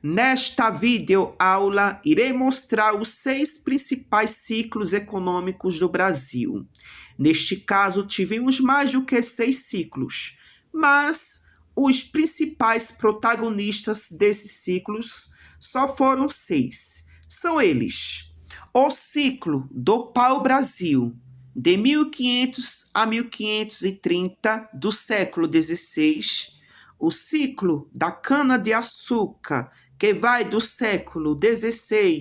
Nesta videoaula, irei mostrar os 6 principais ciclos econômicos do Brasil. Neste caso, tivemos mais do que 6 ciclos, mas os principais protagonistas desses ciclos só foram 6. São eles: o ciclo do pau-brasil, de 1500 a 1530, do século XVI, o ciclo da cana-de-açúcar, que vai do século XVI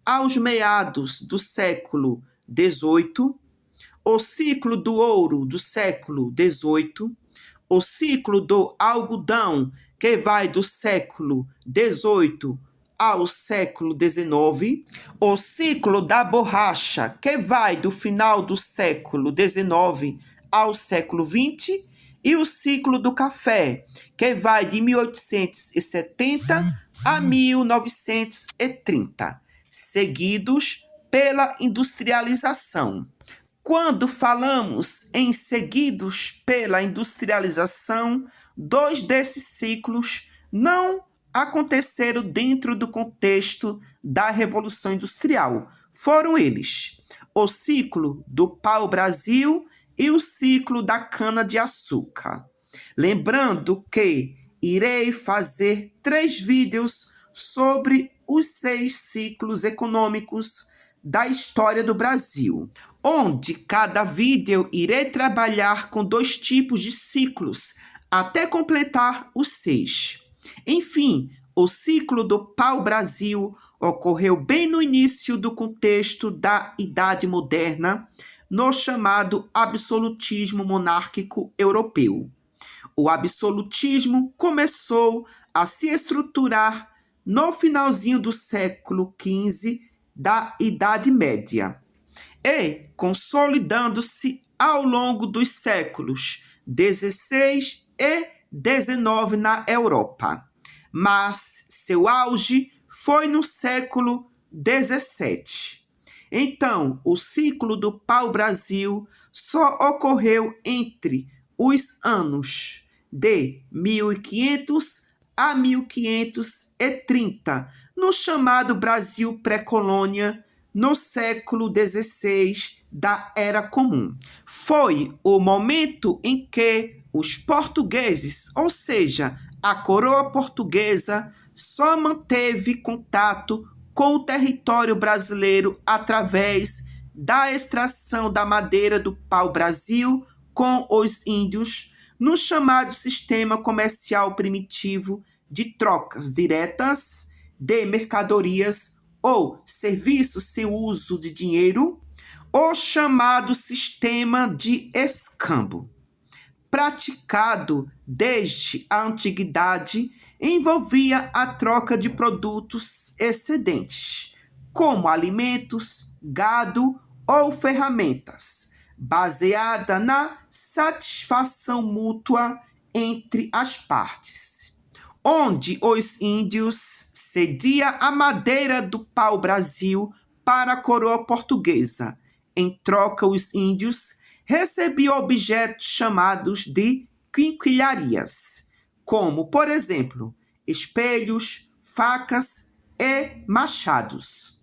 aos meados do século XVIII, o ciclo do ouro do século XVIII, o ciclo do algodão, que vai do século XVIII ao século XIX, o ciclo da borracha, que vai do final do século XIX ao século XX, e o ciclo do café, que vai de 1870 a 1930, seguidos pela industrialização. Quando falamos em seguidos pela industrialização, 2 desses ciclos não aconteceram dentro do contexto da Revolução Industrial. Foram eles: o ciclo do pau-brasil e o ciclo da cana-de-açúcar. Lembrando que irei fazer 3 vídeos sobre os 6 ciclos econômicos da história do Brasil, onde cada vídeo irei trabalhar com 2 tipos de ciclos, até completar os 6. Enfim, o ciclo do pau-brasil ocorreu bem no início do contexto da Idade Moderna, no chamado absolutismo monárquico europeu. O absolutismo começou a se estruturar no finalzinho do século XV da Idade Média e consolidando-se ao longo dos séculos XVI e XIX na Europa. Mas seu auge foi no século XVII. Então, o ciclo do pau-brasil só ocorreu entre os anos de 1500 a 1530, no chamado Brasil pré-colônia, no século XVI da Era Comum. Foi o momento em que os portugueses, ou seja, a coroa portuguesa, só manteve contato com o território brasileiro através da extração da madeira do pau-brasil com os índios, no chamado sistema comercial primitivo de trocas diretas de mercadorias ou serviços sem uso de dinheiro, o chamado sistema de escambo, praticado desde a antiguidade, envolvia a troca de produtos excedentes, como alimentos, gado ou ferramentas, baseada na satisfação mútua entre as partes, onde os índios cediam a madeira do pau-brasil para a coroa portuguesa. Em troca, os índios recebiam objetos chamados de quinquilharias, como, por exemplo, espelhos, facas e machados.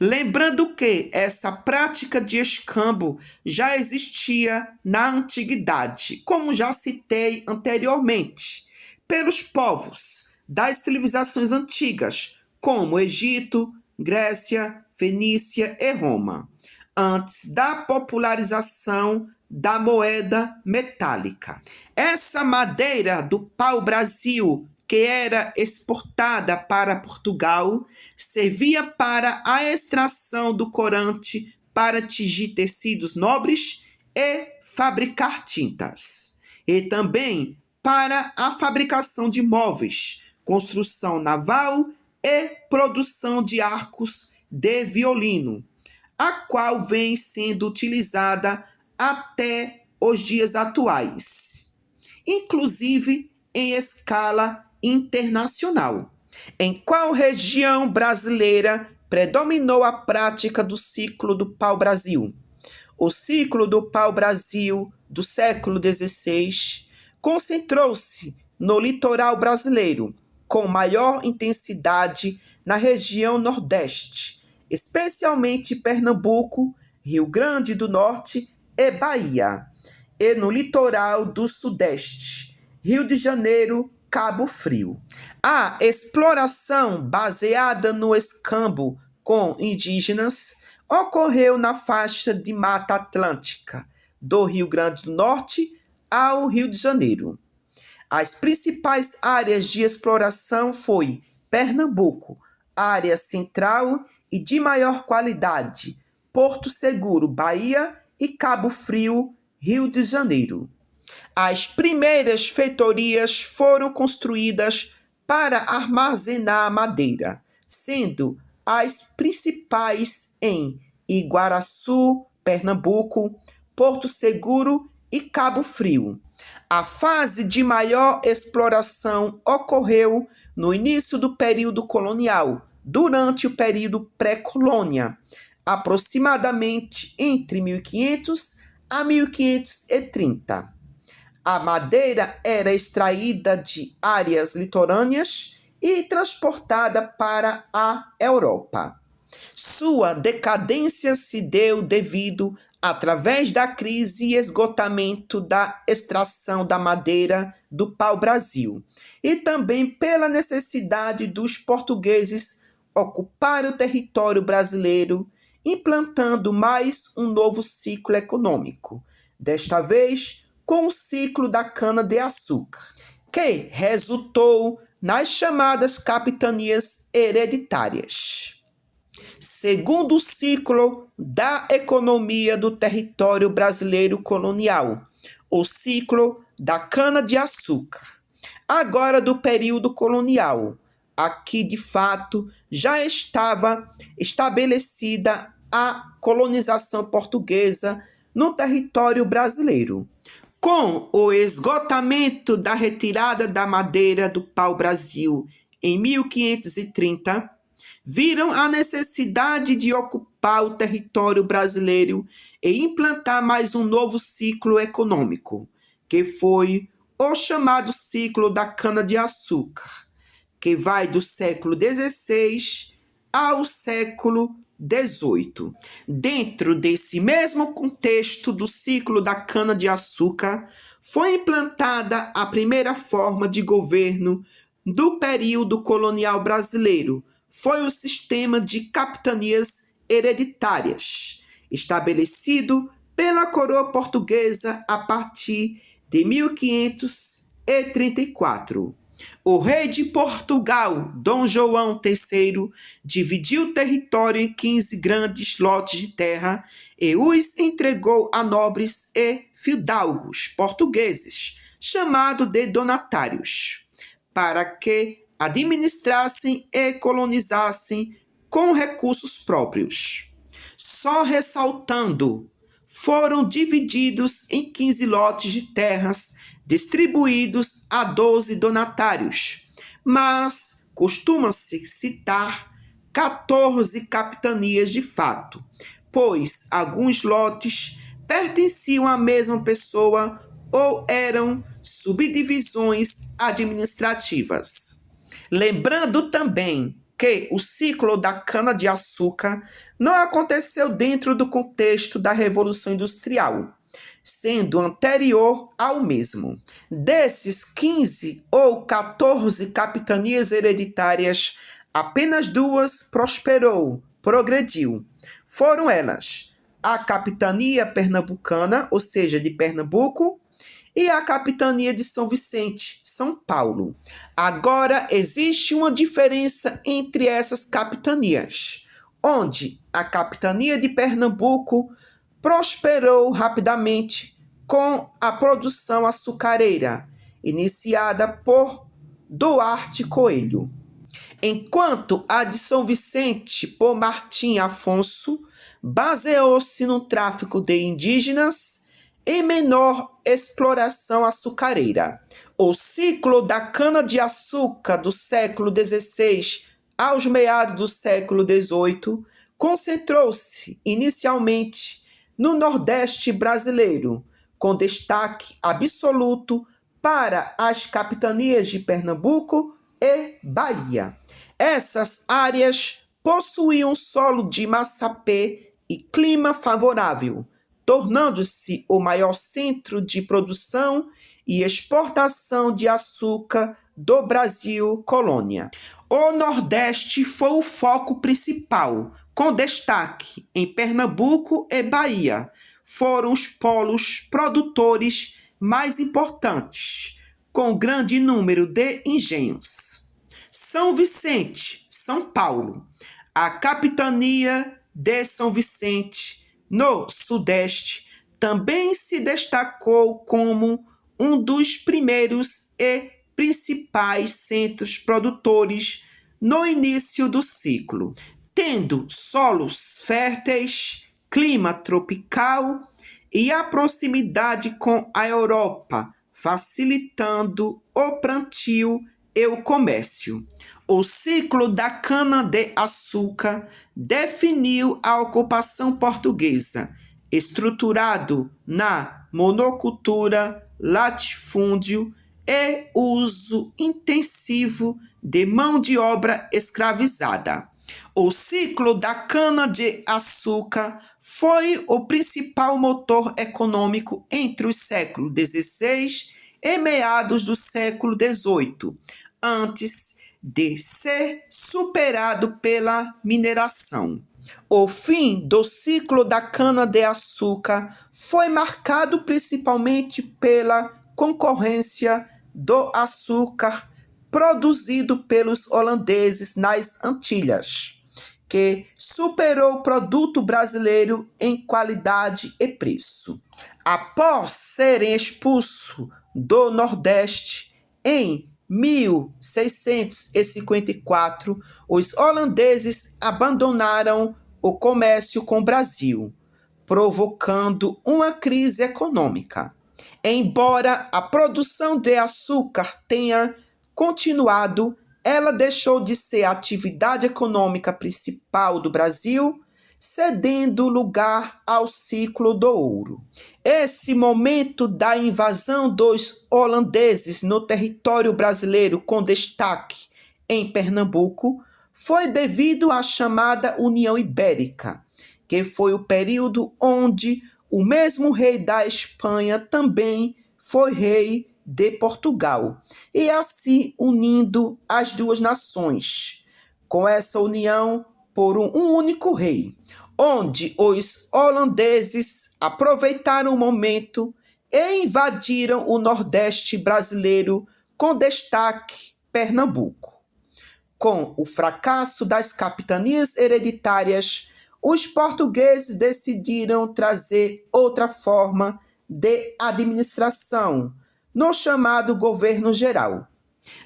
Lembrando que essa prática de escambo já existia na antiguidade, como já citei anteriormente, pelos povos das civilizações antigas, como Egito, Grécia, Fenícia e Roma, antes da popularização da moeda metálica. Essa madeira do pau-brasil, que era exportada para Portugal, servia para a extração do corante para tingir tecidos nobres e fabricar tintas, e também para a fabricação de móveis, construção naval e produção de arcos de violino, a qual vem sendo utilizada até os dias atuais, inclusive em escala internacional. Em qual região brasileira predominou a prática do ciclo do pau-brasil? O ciclo do pau-brasil do século XVI concentrou-se no litoral brasileiro, com maior intensidade na região Nordeste, especialmente Pernambuco, Rio Grande do Norte e Bahia, e no litoral do Sudeste, Rio de Janeiro, Cabo Frio. A exploração baseada no escambo com indígenas ocorreu na faixa de Mata Atlântica, do Rio Grande do Norte ao Rio de Janeiro. As principais áreas de exploração foi Pernambuco, área central e de maior qualidade, Porto Seguro, Bahia e Cabo Frio, Rio de Janeiro. As primeiras feitorias foram construídas para armazenar madeira, sendo as principais em Iguaraçu, Pernambuco, Porto Seguro e Cabo Frio. A fase de maior exploração ocorreu no início do período colonial, durante o período pré-colônia, aproximadamente entre 1500 a 1530. A madeira era extraída de áreas litorâneas e transportada para a Europa. Sua decadência se deu devido através da crise e esgotamento da extração da madeira do pau-brasil e também pela necessidade dos portugueses ocupar o território brasileiro, implantando mais um novo ciclo econômico, desta vez com o ciclo da cana-de-açúcar, que resultou nas chamadas capitanias hereditárias. Segundo ciclo da economia do território brasileiro colonial, o ciclo da cana-de-açúcar, agora do período colonial. Aqui, de fato, já estava estabelecida a colonização portuguesa no território brasileiro. Com o esgotamento da retirada da madeira do pau-brasil em 1530, viram a necessidade de ocupar o território brasileiro e implantar mais um novo ciclo econômico, que foi o chamado ciclo da cana-de-açúcar, que vai do século XVI ao século XVIII. Dentro desse mesmo contexto do ciclo da cana-de-açúcar, foi implantada a primeira forma de governo do período colonial brasileiro. Foi o sistema de capitanias hereditárias, estabelecido pela coroa portuguesa a partir de 1534. O rei de Portugal, Dom João III, dividiu o território em 15 grandes lotes de terra e os entregou a nobres e fidalgos portugueses, chamados de donatários, para que administrassem e colonizassem com recursos próprios. Só ressaltando, foram divididos em 15 lotes de terras distribuídos a 12 donatários, mas costuma-se citar 14 capitanias de fato, pois alguns lotes pertenciam à mesma pessoa ou eram subdivisões administrativas. Lembrando também que o ciclo da cana-de-açúcar não aconteceu dentro do contexto da Revolução Industrial, sendo anterior ao mesmo. Desses 15 ou 14 capitanias hereditárias, apenas 2 progrediu. Foram elas a capitania pernambucana, ou seja, de Pernambuco, e a capitania de São Vicente, São Paulo. Agora, existe uma diferença entre essas capitanias, onde a capitania de Pernambuco prosperou rapidamente com a produção açucareira, iniciada por Duarte Coelho, enquanto a de São Vicente, por Martim Afonso, baseou-se no tráfico de indígenas e menor exploração açucareira. O ciclo da cana-de-açúcar do século XVI aos meados do século XVIII concentrou-se inicialmente no Nordeste brasileiro, com destaque absoluto para as capitanias de Pernambuco e Bahia. Essas áreas possuíam solo de massapê e clima favorável, tornando-se o maior centro de produção e exportação de açúcar do Brasil colônia. O Nordeste foi o foco principal, com destaque em Pernambuco e Bahia. Foram os polos produtores mais importantes, com grande número de engenhos. São Vicente, São Paulo. A capitania de São Vicente, no Sudeste, também se destacou como um dos primeiros e principais centros produtores no início do ciclo, tendo solos férteis, clima tropical e a proximidade com a Europa, facilitando o plantio e o comércio. O ciclo da cana-de-açúcar definiu a ocupação portuguesa, estruturado na monocultura, latifúndio e uso intensivo de mão de obra escravizada. O ciclo da cana-de-açúcar foi o principal motor econômico entre os séculos XVI e meados do século XVIII, antes de ser superado pela mineração. O fim do ciclo da cana-de-açúcar foi marcado principalmente pela concorrência do açúcar produzido pelos holandeses nas Antilhas, que superou o produto brasileiro em qualidade e preço. Após serem expulsos do Nordeste em 1654, os holandeses abandonaram o comércio com o Brasil, provocando uma crise econômica. Embora a produção de açúcar tenha continuado, ela deixou de ser a atividade econômica principal do Brasil, cedendo lugar ao ciclo do ouro. Esse momento da invasão dos holandeses no território brasileiro, com destaque em Pernambuco, foi devido à chamada União Ibérica, que foi o período onde o mesmo rei da Espanha também foi rei de Portugal, e assim unindo as duas nações, com essa união por um único rei, onde os holandeses aproveitaram o momento e invadiram o Nordeste brasileiro, com destaque Pernambuco. Com o fracasso das capitanias hereditárias, os portugueses decidiram trazer outra forma de administração, no chamado governo geral.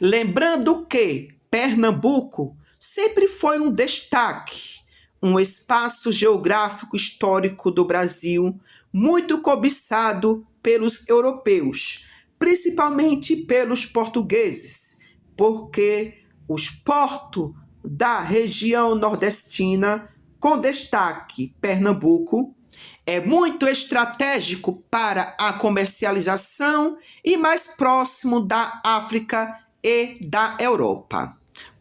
Lembrando que Pernambuco sempre foi um destaque, um espaço geográfico histórico do Brasil muito cobiçado pelos europeus, principalmente pelos portugueses, porque os portos da região nordestina, com destaque Pernambuco, é muito estratégico para a comercialização e mais próximo da África e da Europa.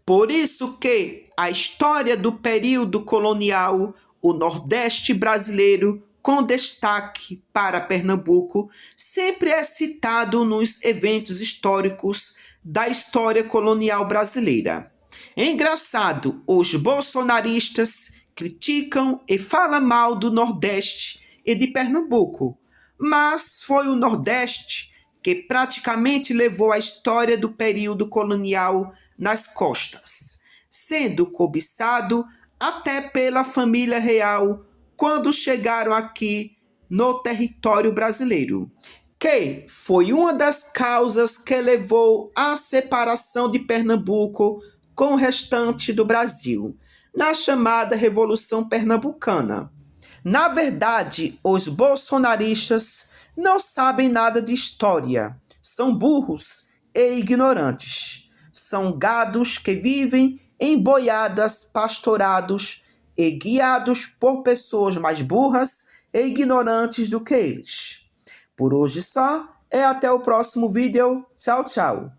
Por isso que a história do período colonial, o Nordeste brasileiro, com destaque para Pernambuco, sempre é citado nos eventos históricos da história colonial brasileira. É engraçado, os bolsonaristas criticam e falam mal do Nordeste e de Pernambuco, mas foi o Nordeste que praticamente levou a história do período colonial nas costas, sendo cobiçado até pela família real quando chegaram aqui no território brasileiro, que foi uma das causas que levou à separação de Pernambuco com o restante do Brasil, na chamada Revolução Pernambucana. Na verdade, os bolsonaristas não sabem nada de história, são burros e ignorantes. São gados que vivem em boiadas pastorados e guiados por pessoas mais burras e ignorantes do que eles. Por hoje só, e até o próximo vídeo. Tchau, tchau.